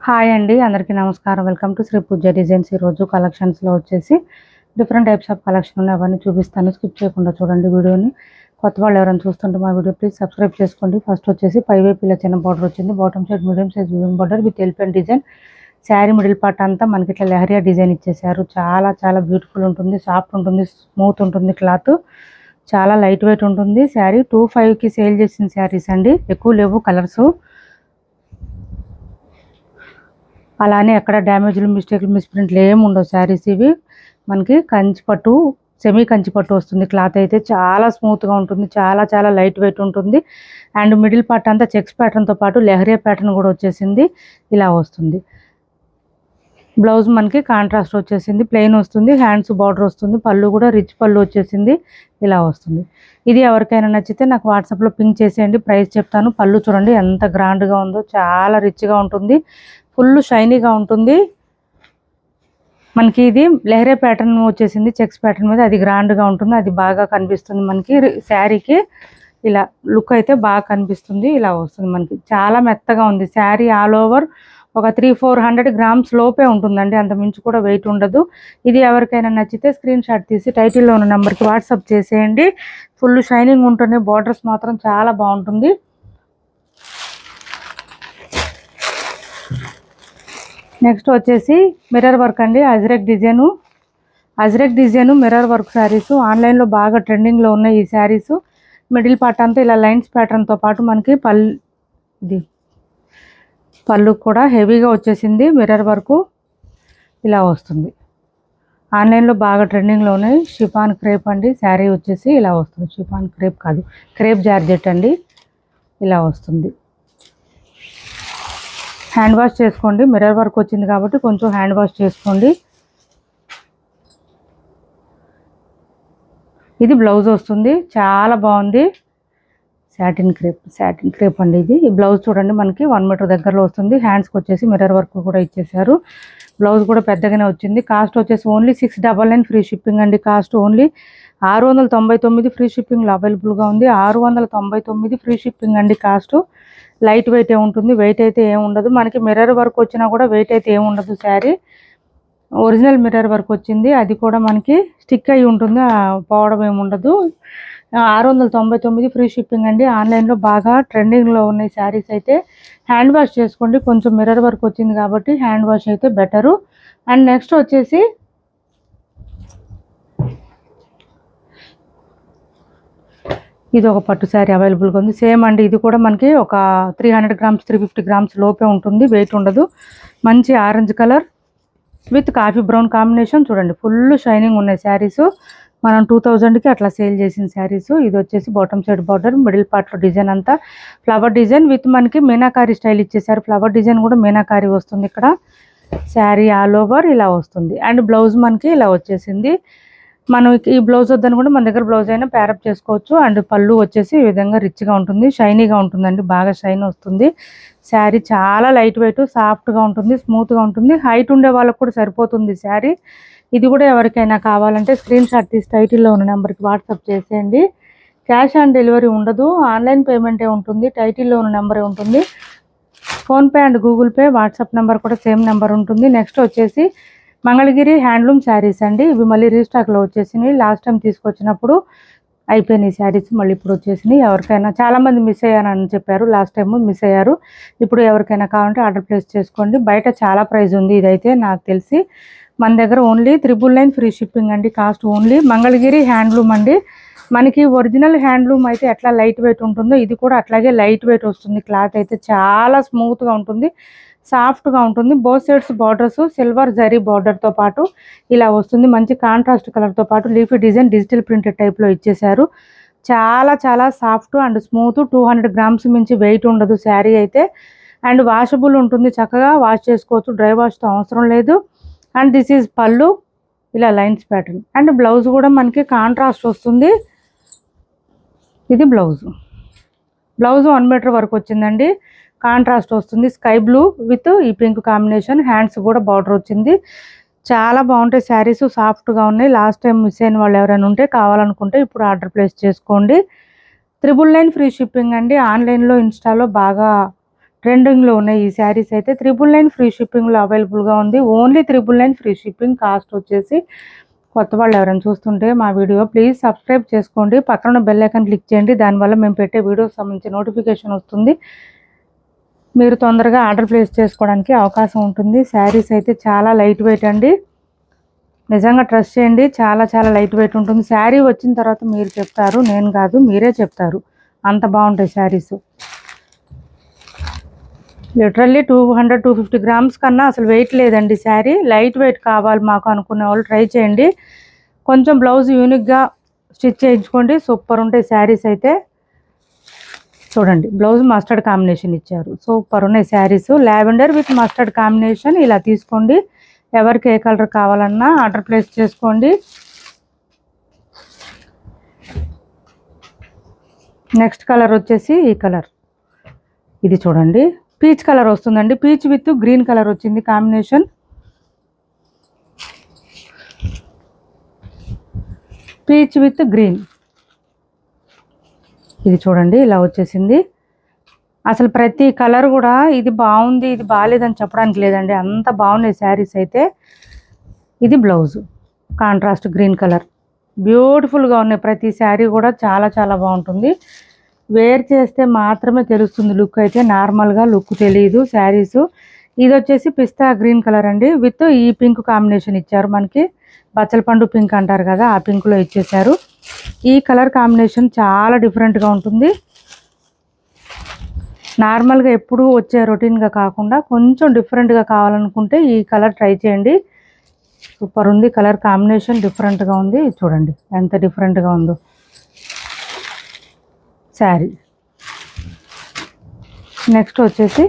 Hi అండి, అందరికీ నమస్కారం. Welcome to Shri Pooja designs. ఈరోజు కలెక్షన్స్లో వచ్చేసి డిఫరెంట్ టైప్స్ ఆఫ్ కలెక్షన్ ఉన్నాయి, అవన్నీ చూపిస్తాను. స్కిప్ చేయకుండా చూడండి వీడియోని. కొత్త వాళ్ళు ఎవరైనా చూస్తుంటే మా వీడియో ప్లీజ్ సబ్స్క్రైబ్ చేసుకోండి. ఫస్ట్ వచ్చేసి పైవైపు ఇలా చిన్న బార్డర్ వచ్చింది, bottom side medium size weaving border with elephant design. Sari middle part అంతా మనకి ఇట్లా లెహరియా డిజైన్ ఇచ్చేసారు. చాలా చాలా బ్యూటిఫుల్ ఉంటుంది, సాఫ్ట్ ఉంటుంది, స్మూత్ ఉంటుంది. క్లాత్ చాలా లైట్ వెయిట్ ఉంటుంది. శారీ 25కి సేల్ చేసిన శారీస్ అండి, ఎక్కువ లేవు కలర్స్. అలానే ఎక్కడ డ్యామేజ్లు, మిస్టేక్లు, మిస్ప్రింట్లు ఏమి ఉండవు. శారీస్ ఇవి మనకి కంచిపట్టు, సెమీ కంచిపట్టు వస్తుంది. క్లాత్ అయితే చాలా స్మూత్గా ఉంటుంది, చాలా చాలా లైట్ వెయిట్ ఉంటుంది. అండ్ మిడిల్ పార్ట్ అంతా చెక్స్ ప్యాటర్న్తో పాటు లెహరియా ప్యాటర్న్ కూడా వచ్చేసింది. ఇలా వస్తుంది. బ్లౌజ్ మనకి కాంట్రాస్ట్ వచ్చేసింది, ప్లెయిన్ వస్తుంది, హ్యాండ్స్ బార్డర్ వస్తుంది, పళ్ళు కూడా రిచ్ పళ్ళు వచ్చేసింది. ఇలా వస్తుంది. ఇది ఎవరికైనా నచ్చితే నాకు వాట్సాప్లో పింక్ చేసేయండి, ప్రైస్ చెప్తాను. పళ్ళు చూడండి ఎంత గ్రాండ్గా ఉందో, చాలా రిచ్గా ఉంటుంది, ఫుల్ షైనీగా ఉంటుంది. మనకి ఇది లెహరే ప్యాటర్న్ వచ్చేసింది, చెక్స్ ప్యాటర్న్ మీద. అది గ్రాండ్గా ఉంటుంది, అది బాగా కనిపిస్తుంది మనకి శారీకి. ఇలా లుక్ అయితే బాగా కనిపిస్తుంది. ఇలా వస్తుంది మనకి, చాలా మెత్తగా ఉంది శారీ. ఆల్ ఓవర్ ఒక 300-400 గ్రామ్స్ లోపే ఉంటుందండి, అంత మించి కూడా వెయిట్ ఉండదు. ఇది ఎవరికైనా నచ్చితే స్క్రీన్ షాట్ తీసి టైటిల్లో ఉన్న నెంబర్కి వాట్సాప్ చేసేయండి. ఫుల్ షైనింగ్ ఉంటుంది, బార్డర్స్ మాత్రం చాలా బాగుంటుంది. నెక్స్ట్ వచ్చేసి మిర్రర్ వర్క్ అండి, Ajrak design mirror work saris ఆన్లైన్లో బాగా ట్రెండింగ్లో ఉన్నాయి ఈ శారీస్. మిడిల్ పార్ట్ అంతా ఇలా లైన్స్ ప్యాటర్న్తో పాటు మనకి పళ్ళు కూడా హెవీగా వచ్చేసింది. మిర్రర్ వర్క్ ఇలా వస్తుంది. ఆన్లైన్లో బాగా ట్రెండింగ్లో ఉన్నాయి. షిఫాన్ క్రేప్ అండి, శారీ వచ్చేసి ఇలా వస్తుంది. షిఫాన్ క్రేప్ కాదు, క్రేప్ జార్జెట్ అండి. ఇలా వస్తుంది. హ్యాండ్ వాష్ చేసుకోండి, మిర్రర్ వర్క్ వచ్చింది కాబట్టి కొంచెం హ్యాండ్ వాష్ చేసుకోండి. ఇది బ్లౌజ్ వస్తుంది, చాలా బాగుంది. సాటిన్ క్రేప్ అండి ఇది. ఈ బ్లౌజ్ చూడండి మనకి 1 మీటర్ దగ్గరలో వస్తుంది. హ్యాండ్స్కి వచ్చేసి మిర్రర్ వర్క్ కూడా ఇచ్చేసారు. బ్లౌజ్ కూడా పెద్దగానే వచ్చింది. కాస్ట్ వచ్చేసి ఓన్లీ 699 ఫ్రీ షిప్పింగ్ అండి. కాస్ట్ ఓన్లీ 699 ఫ్రీ షిప్పింగ్లో అవైలబుల్గా ఉంది. 699 ఫ్రీ షిప్పింగ్ అండి. కాస్ట్ లైట్ వెయిట్ ఉంటుంది, వెయిట్ అయితే ఏమి ఉండదు. మనకి మిర్రర్ వర్క్ వచ్చినా కూడా వెయిట్ అయితే ఏమి ఉండదు. శారీ ఒరిజినల్ మిర్రర్ వర్క్ వచ్చింది, అది కూడా మనకి స్టిక్ అయి ఉంటుంది, పోవడం ఏమి ఉండదు. 699 ఫ్రీ షిప్పింగ్ అండి. ఆన్లైన్లో బాగా ట్రెండింగ్లో ఉన్నాయి శారీస్ అయితే. హ్యాండ్ వాష్ చేసుకోండి, కొంచెం మిర్రర్ వర్క్ వచ్చింది కాబట్టి హ్యాండ్ వాష్ అయితే బెటరు. అండ్ నెక్స్ట్ వచ్చేసి ఇది ఒక పట్టు శారీ అవైలబుల్గా ఉంది, సేమ్ అండి. ఇది కూడా మనకి ఒక 300 గ్రామ్స్ 350 గ్రామ్స్ లోపే ఉంటుంది, వెయిట్ ఉండదు. మంచి orange colour with coffee brown combination. చూడండి ఫుల్ షైనింగ్ ఉన్నాయి శారీస్. మనం 2000కి అట్లా సేల్ చేసిన శారీస్. ఇది వచ్చేసి బాటమ్ సైడ్ బార్డర్, మిడిల్ పార్ట్లో డిజైన్ అంతా ఫ్లవర్ డిజైన్ విత్ మనకి మీనాకారి స్టైల్ ఇచ్చేసారు. ఫ్లవర్ డిజైన్ కూడా మీనాకారి వస్తుంది ఇక్కడ. శారీ ఆల్ ఓవర్ ఇలా వస్తుంది. అండ్ బ్లౌజ్ మనకి ఇలా వచ్చేసింది. మనం ఈ బ్లౌజ్ వద్దని కూడా మన దగ్గర బ్లౌజ్ అయినా ప్యారప్ చేసుకోవచ్చు. అండ్ పళ్ళు వచ్చేసి ఈ విధంగా రిచ్గా ఉంటుంది, షైనీగా ఉంటుందండి, బాగా షైన్ వస్తుంది. శారీ చాలా లైట్ వెయిట్, సాఫ్ట్గా ఉంటుంది, స్మూత్గా ఉంటుంది. హైట్ ఉండే వాళ్ళకు కూడా సరిపోతుంది శారీ. ఇది కూడా ఎవరికైనా కావాలంటే స్క్రీన్ షాట్ తీసి టైటిల్లో ఉన్న నెంబర్కి వాట్సాప్ చేసేయండి. క్యాష్ ఆన్ డెలివరీ ఉండదు, ఆన్లైన్ పేమెంటే ఉంటుంది. టైటిల్లో ఉన్న నెంబరే ఉంటుంది. PhonePe and Google pay, WhatsApp number కూడా సేమ్ నెంబర్ ఉంటుంది. నెక్స్ట్ వచ్చేసి మంగళగిరి హ్యాండ్లూమ్ శారీస్ అండి. ఇవి మళ్ళీ రీస్టాక్లో వచ్చేసినాయి. లాస్ట్ టైం తీసుకొచ్చినప్పుడు అయిపోయినాయి శారీస్, మళ్ళీ ఇప్పుడు వచ్చేసినాయి. ఎవరికైనా చాలామంది మిస్ అయ్యారని చెప్పారు, లాస్ట్ టైం మిస్ అయ్యారు. ఇప్పుడు ఎవరికైనా కావాలంటే ఆర్డర్ ప్లేస్ చేసుకోండి. బయట చాలా ప్రైస్ ఉంది, ఇదైతే నాకు తెలిసి మన దగ్గర ఓన్లీ 999 ఫ్రీ షిప్పింగ్ అండి. Cost only. మంగళగిరి హ్యాండ్లూమ్ అండి. మనకి ఒరిజినల్ హ్యాండ్లూమ్ అయితే ఎట్లా లైట్ వెయిట్ ఉంటుందో ఇది కూడా అట్లాగే లైట్ వెయిట్ వస్తుంది. క్లాత్ అయితే చాలా స్మూత్గా ఉంటుంది, సాఫ్ట్గా ఉంటుంది. Both sides borders silver zari బార్డర్తో పాటు ఇలా వస్తుంది. మంచి కాంట్రాస్ట్ కలర్తో పాటు లీఫీ డిజైన్ డిజిటల్ ప్రింటెడ్ టైప్లో ఇచ్చేసారు. చాలా చాలా సాఫ్ట్ అండ్ స్మూత్. 200 గ్రామ్స్ మించి వెయిట్ ఉండదు శారీ అయితే. అండ్ వాషబుల్ ఉంటుంది, చక్కగా వాష్ చేసుకోవచ్చు, డ్రై వాష్తో అవసరం లేదు. అండ్ దిస్ ఈజ్ పళ్ళు, ఇలా లైన్స్ ప్యాటర్న్. అండ్ బ్లౌజ్ కూడా మనకి కాంట్రాస్ట్ వస్తుంది. ఇది బ్లౌజ్ 1 మీటర్ వరకు వచ్చిందండి. కాంట్రాస్ట్ వస్తుంది, స్కై బ్లూ విత్ ఈ పింక్ కాంబినేషన్. హ్యాండ్స్ కూడా బార్డర్ వచ్చింది. చాలా బాగుంటాయి శారీస్, సాఫ్ట్గా ఉన్నాయి. లాస్ట్ టైం మిస్ అయిన వాళ్ళు ఎవరైనా ఉంటే కావాలనుకుంటే ఇప్పుడు ఆర్డర్ ప్లేస్ చేసుకోండి. 999 ఫ్రీ షిప్పింగ్ అండి. ఆన్లైన్లో ఇన్స్టాలో బాగా ట్రెండింగ్లో ఉన్నాయి ఈ శారీస్ అయితే. 999 ఫ్రీ షిప్పింగ్లో అవైలబుల్గా ఉంది. Only 999 free shipping. కాస్ట్ వచ్చేసి కొత్త వాళ్ళు ఎవరైనా చూస్తుంటే మా వీడియో ప్లీజ్ సబ్స్క్రైబ్ చేసుకోండి, పక్కన బెల్ ఐకాన్ క్లిక్ చేయండి. దానివల్ల మేము పెట్టే వీడియోస్ సంబంధించి నోటిఫికేషన్ వస్తుంది, మీరు తొందరగా ఆర్డర్ ప్లేస్ చేసుకోవడానికి అవకాశం ఉంటుంది. శారీస్ అయితే చాలా లైట్ వెయిట్ అండి, నిజంగా ట్రస్ట్ చేయండి, చాలా చాలా లైట్ వెయిట్ ఉంటుంది. శారీ వచ్చిన తర్వాత మీరు చెప్తారు, నేను కాదు మీరే చెప్తారు, అంత బాగుంటాయి శారీస్. లిటరల్లీ 200-250 గ్రామ్స్ కన్నా అసలు వెయిట్ లేదండి శారీ. లైట్ వెయిట్ కావాలి మాకు అనుకునే వాళ్ళు ట్రై చేయండి. కొంచెం బ్లౌజ్ యూనిక్గా స్టిచ్ చేయించుకోండి, సూపర్ ఉంటాయి శారీస్ అయితే. చూడండి బ్లౌజ్ మస్టర్డ్ కాంబినేషన్ ఇచ్చారు, సూపర్ ఉన్నాయి saris. Lavender with mustard combination ఇలా తీసుకోండి. ఎవరికి ఏ కలర్ కావాలన్నా ఆర్డర్ ప్లేస్ చేసుకోండి. నెక్స్ట్ కలర్ వచ్చేసి ఈ కలర్, ఇది చూడండి పీచ్ కలర్ వస్తుందండి. పీచ్ విత్ గ్రీన్ కలర్ వచ్చింది కాంబినేషన్. పీచ్ విత్ గ్రీన్, ఇది చూడండి ఇలా వచ్చేసింది. అసలు ప్రతి కలర్ కూడా ఇది బాగుంది ఇది బాగాలేదని చెప్పడానికి లేదండి, అంత బాగున్నాయి శారీస్ అయితే. ఇది బ్లౌజ్ కాంట్రాస్ట్ గ్రీన్ కలర్, బ్యూటిఫుల్గా ఉన్నాయి. ప్రతి శారీ కూడా చాలా చాలా బాగుంటుంది. వేర్ చేస్తే మాత్రమే తెలుస్తుంది లుక్ అయితే, నార్మల్గా లుక్ తెలియదు శారీస్. ఇది వచ్చేసి పిస్తా గ్రీన్ కలర్ అండి, విత్ ఈ పింక్ కాంబినేషన్ ఇచ్చారు మనకి. బచ్చలపండు పింక్ అంటారు కదా, ఆ పింక్లో ఇచ్చేసారు. ఈ కలర్ కాంబినేషన్ చాలా డిఫరెంట్గా ఉంటుంది. నార్మల్గా ఎప్పుడు వచ్చే రొటీన్గా కాకుండా కొంచెం డిఫరెంట్గా కావాలనుకుంటే ఈ కలర్ ట్రై చేయండి, సూపర్ ఉంది. కలర్ కాంబినేషన్ డిఫరెంట్గా ఉంది, చూడండి ఎంత డిఫరెంట్గా ఉందో శారీ. నెక్స్ట్ వచ్చేసి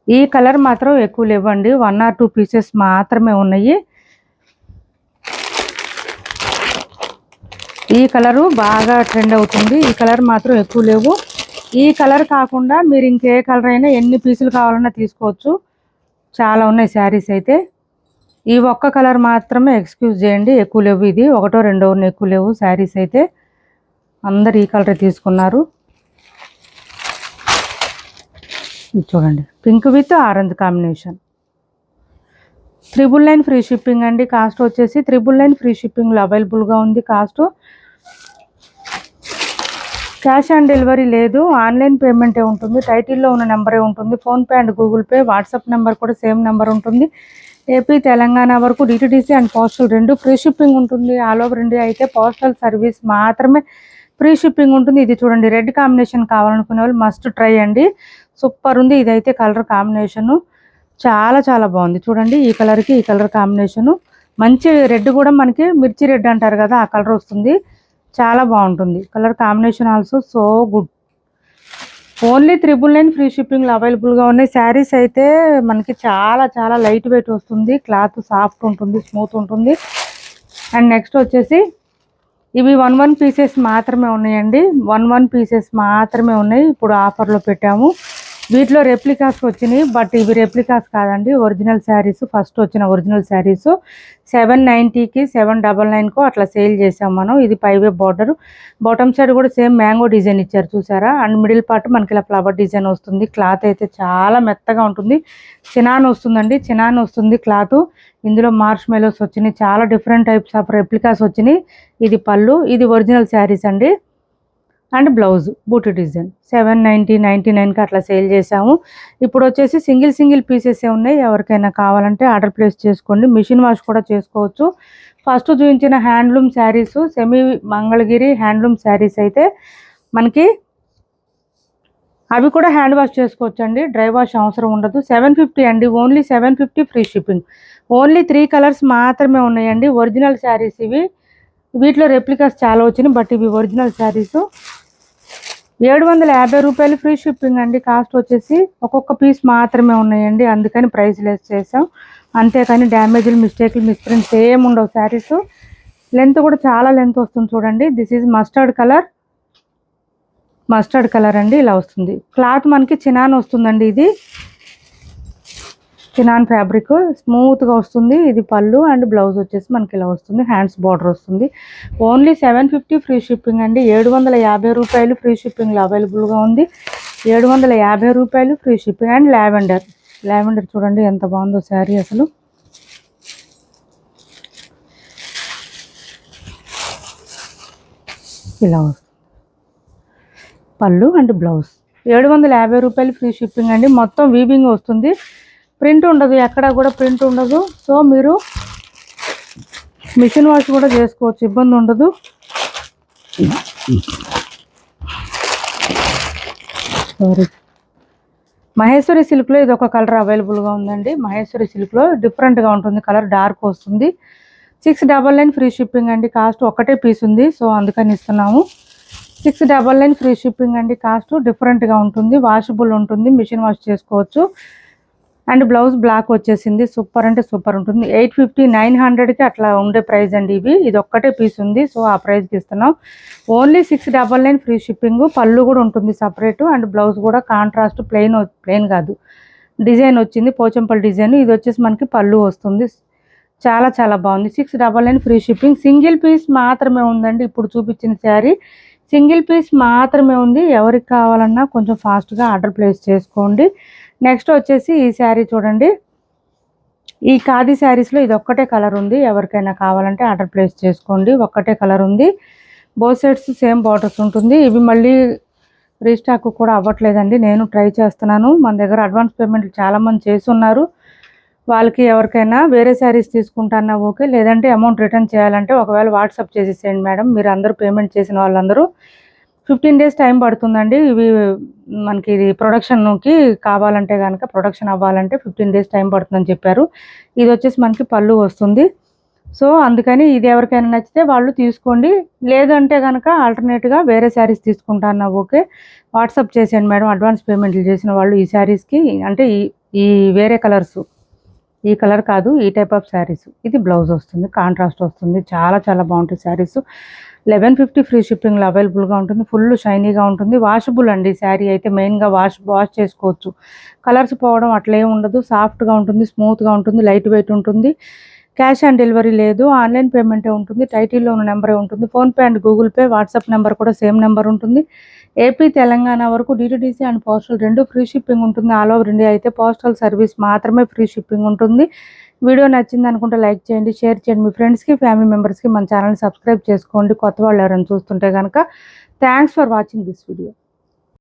ఈ కలర్ మాత్రం ఎక్కువ లేవండి, 1 or 2 పీసెస్ మాత్రమే ఉన్నాయి. ఈ కలరు బాగా ట్రెండ్ అవుతుంది, ఈ కలర్ మాత్రం ఎక్కువ లేవు. ఈ కలర్ కాకుండా మీరు ఇంకే కలర్ అయినా ఎన్ని పీసులు కావాలన్నా తీసుకోవచ్చు, చాలా ఉన్నాయి శారీస్ అయితే. ఈ ఒక్క కలర్ మాత్రమే ఎక్స్క్యూజ్ చేయండి, ఎక్కువ లేవు. ఇది 1-2 ఉన్నాయి, ఎక్కువ లేవు శారీస్ అయితే. అందరు ఈ కలర్ తీసుకున్నారు. చూడండి pink with orange combination. 999 free shipping అండి. కాస్ట్ వచ్చేసి 999 ఫ్రీ షిప్పింగ్లో అవైలబుల్గా ఉంది. కాస్ట్ క్యాష్ ఆన్ డెలివరీ లేదు, ఆన్లైన్ పేమెంటే ఉంటుంది. టైటిల్లో ఉన్న నెంబరే ఉంటుంది. PhonePe and Google pay, WhatsApp number కూడా సేమ్ నెంబర్ ఉంటుంది. ఏపీ తెలంగాణ వరకు DTDC and postal 2 free shipping ఉంటుంది. ఆల్ ఓవర్ ఇండియా అయితే పోస్టల్ సర్వీస్ మాత్రమే ఫ్రీ షిప్పింగ్ ఉంటుంది. ఇది చూడండి రెడ్ కాంబినేషన్ కావాలనుకునే వాళ్ళు మస్ట్ ట్రై అండి, సూపర్ ఉంది. ఇదైతే కలర్ కాంబినేషను చాలా చాలా బాగుంది. చూడండి ఈ కలర్కి ఈ కలర్ కాంబినేషను మంచి రెడ్, కూడా మనకి మిర్చి రెడ్ అంటారు కదా ఆ కలర్ వస్తుంది, చాలా బాగుంటుంది. Colour combination also so good. Only 999 free షిప్పింగ్లో అవైలబుల్గా ఉన్నాయి. శారీస్ అయితే మనకి చాలా చాలా లైట్ వెయిట్ వస్తుంది, క్లాత్ సాఫ్ట్ ఉంటుంది, స్మూత్ ఉంటుంది. అండ్ నెక్స్ట్ వచ్చేసి ఇవి 1 పీసెస్ మాత్రమే ఉన్నాయండి, 1 పీసెస్ మాత్రమే ఉన్నాయి. ఇప్పుడు ఆఫర్లో పెట్టాము. వీటిలో రెప్లికాస్ వచ్చినాయి, బట్ ఇవి రెప్లికాస్ కాదండి, ఒరిజినల్ శారీస్. ఫస్ట్ వచ్చిన ఒరిజినల్ శారీస్ 790కి 799కో అట్లా సేల్ చేసాం మనం. ఇది పైవే బార్డర్, బాటమ్ సైడ్ కూడా సేమ్ మ్యాంగో డిజైన్ ఇచ్చారు చూసారా. అండ్ మిడిల్ పార్ట్ మనకి ఇలా ఫ్లవర్ డిజైన్ వస్తుంది. క్లాత్ అయితే చాలా మెత్తగా ఉంటుంది, చినాన్ వస్తుందండి, చినాన్ వస్తుంది క్లాత్. ఇందులో మార్ష్ మెలోస్ వచ్చినాయి, చాలా డిఫరెంట్ టైప్స్ ఆఫ్ రెప్లికాస్ వచ్చినాయి. ఇది పళ్ళు, ఇది ఒరిజినల్ శారీస్ అండి. అండ్ బ్లౌజ్ బూటీ డిజైన్ 790, 99కి అట్లా సేల్ చేసాము. ఇప్పుడు వచ్చేసి సింగిల్ పీసెస్ ఉన్నాయి, ఎవరికైనా కావాలంటే ఆర్డర్ ప్లేస్ చేసుకోండి. మిషన్ వాష్ కూడా చేసుకోవచ్చు. ఫస్ట్ చూపించిన handloom saris, semi Mangalagiri handloom saris అయితే మనకి అవి కూడా హ్యాండ్ వాష్ చేసుకోవచ్చు అండి, డ్రై వాష్ అవసరం ఉండదు. 750 అండి, only 750 free shipping. Only 3 colours మాత్రమే ఉన్నాయండి, ఒరిజినల్ శారీస్ ఇవి. వీటిలో రెప్లికాస్ చాలా వచ్చినాయి, బట్ ఇవి ఒరిజినల్ శారీస్. 750 రూపాయలు ఫ్రీ షిప్పింగ్ అండి. కాస్ట్ వచ్చేసి ఒక్కొక్క పీస్ మాత్రమే ఉన్నాయండి, అందుకని ప్రైస్ లెస్ చేసాం. అంతేకాని డ్యామేజ్లు, మిస్టేక్లు, మిస్ప్రింట్స్ ఏమి ఉండవు. శారీస్ లెంత్ కూడా చాలా లెంత్ వస్తుంది చూడండి. దిస్ ఈజ్ మస్టర్డ్ కలర్ అండి, ఇలా వస్తుంది. క్లాత్ మనకి చినాన్ వస్తుందండి, ఇది చినాన్ ఫ్యాబ్రిక్, స్మూత్గా వస్తుంది. ఇది పళ్ళు అండ్ బ్లౌజ్ వచ్చేసి మనకి ఇలా వస్తుంది, హ్యాండ్స్ బార్డర్ వస్తుంది. ఓన్లీ 750 ఫ్రీ షిప్పింగ్ అండి. 750 రూపాయలు ఫ్రీ షిప్పింగ్లో అవైలబుల్గా ఉంది. 750 రూపాయలు ఫ్రీ షిప్పింగ్. అండ్ లావెండర్ చూడండి ఎంత బాగుందో శారీ అసలు. ఇలా వస్తుంది పళ్ళు అండ్ బ్లౌజ్. 750 రూపాయలు ఫ్రీ షిప్పింగ్ అండి. మొత్తం వీవింగ్ వస్తుంది, ప్రింట్ ఉండదు, ఎక్కడ కూడా ప్రింట్ ఉండదు. సో మీరు మిషన్ వాష్ కూడా చేసుకోవచ్చు, ఇబ్బంది ఉండదు. సారీ, మహేశ్వరి సిల్క్లో ఇది ఒక కలర్ అవైలబుల్గా ఉందండి. మహేశ్వరి సిల్క్లో డిఫరెంట్గా ఉంటుంది, కలర్ డార్క్ వస్తుంది. 699 ఫ్రీ షిప్పింగ్ అండి. కాస్ట్ ఒకటే పీస్ ఉంది, సో అందుకని ఇస్తున్నాము. 699 ఫ్రీ షిప్పింగ్ అండి. కాస్ట్ డిఫరెంట్గా ఉంటుంది, వాషబుల్ ఉంటుంది, మిషన్ వాష్ చేసుకోవచ్చు. అండ్ బ్లౌజ్ బ్లాక్ వచ్చేసింది, సూపర్ అంటే సూపర్ ఉంటుంది. 850 900కి అట్లా ఉండే ప్రైస్ అండి ఇవి. ఇది ఒక్కటే పీస్ ఉంది, సో ఆ ప్రైస్కి ఇస్తున్నాం. Only 699 free shipping. పళ్ళు కూడా ఉంటుంది సపరేట్, అండ్ బ్లౌజ్ కూడా కాంట్రాస్ట్ ప్లెయిన్ కాదు, డిజైన్ వచ్చింది, పోచంపల్లి డిజైన్. ఇది వచ్చేసి మనకి పళ్ళు వస్తుంది. చాలా చాలా బాగుంది. 699 ఫ్రీ షిప్పింగ్. సింగిల్ పీస్ మాత్రమే ఉందండి. ఇప్పుడు చూపించిన శారీ సింగిల్ పీస్ మాత్రమే ఉంది. ఎవరికి కావాలన్నా కొంచెం ఫాస్ట్గా ఆర్డర్ ప్లేస్ చేసుకోండి. నెక్స్ట్ వచ్చేసి ఈ శారీ చూడండి. ఈ ఖాదీ శారీస్లో ఇది ఒక్కటే కలర్ ఉంది, ఎవరికైనా కావాలంటే ఆర్డర్ ప్లేస్ చేసుకోండి. ఒక్కటే కలర్ ఉంది, బోత్ సైడ్స్ సేమ్ బార్డర్స్ ఉంటుంది. ఇవి మళ్ళీ రీస్టాక్ కూడా అవ్వట్లేదండి, నేను ట్రై చేస్తున్నాను. మన దగ్గర అడ్వాన్స్ పేమెంట్లు చాలామంది చేస్తున్నారు. వాళ్ళకి ఎవరికైనా వేరే శారీస్ తీసుకుంటానా ఓకే, లేదంటే అమౌంట్ రిటర్న్ చేయాలంటే ఒకవేళ వాట్సాప్ చేసేసేయండి మేడం. మీరు అందరూ పేమెంట్ చేసిన వాళ్ళందరూ 15 days టైం పడుతుందండి. ఇవి మనకి ఇది ప్రొడక్షన్కి కావాలంటే కనుక, ప్రొడక్షన్ అవ్వాలంటే 15 days టైం పడుతుందని చెప్పారు. ఇది వచ్చేసి మనకి పళ్ళు వస్తుంది. సో అందుకని ఇది ఎవరికైనా నచ్చితే వాళ్ళు తీసుకోండి, లేదంటే కనుక ఆల్టర్నేట్గా వేరే శారీస్ తీసుకుంటానా ఓకే, వాట్సాప్ చేసేయండి మేడం. అడ్వాన్స్ పేమెంట్లు చేసిన వాళ్ళు ఈ శారీస్కి, అంటే ఈ వేరే కలర్స్, ఈ కలర్ కాదు, ఈ టైప్ ఆఫ్ శారీస్. ఇది బ్లౌజ్ వస్తుంది, కాంట్రాస్ట్ వస్తుంది, చాలా చాలా బాగుంటుంది శారీస్. 1150 ఫ్రీ షిప్పింగ్లో అవైలబుల్గా ఉంటుంది. ఫుల్ షైనీగా ఉంటుంది, వాషబుల్ అండి శారీ అయితే. మెయిన్గా వాష్ చేసుకోవచ్చు, కలర్స్ పోవడం అట్లే ఉండదు, సాఫ్ట్గా ఉంటుంది, స్మూత్గా ఉంటుంది, లైట్ వెయిట్ ఉంటుంది. క్యాష్ ఆన్ డెలివరీ లేదు, ఆన్లైన్ పేమెంటే ఉంటుంది. టైటిల్లో ఉన్న నెంబరే ఉంటుంది. PhonePe and Google pay, WhatsApp number కూడా సేమ్ నెంబర్ ఉంటుంది. ఏపీ తెలంగాణ వరకు DTDC and postal 2 free shipping ఉంటుంది. ఆల్ ఓవర్ ఇండియా అయితే పోస్టల్ సర్వీస్ మాత్రమే ఫ్రీ షిప్పింగ్ ఉంటుంది. వీడియో నచ్చింది అనుకుంటే లైక్ చేయండి, షేర్ చేయండి, మీ ఫ్రెండ్స్కి, ఫ్యామిలీ మెంబర్స్కి మన ఛానల్ని సబ్స్క్రైబ్ చేసుకోండి. కొత్త వాళ్ళు ఎవరైనా చూస్తుంటే కనుక. Thanks for watching this video.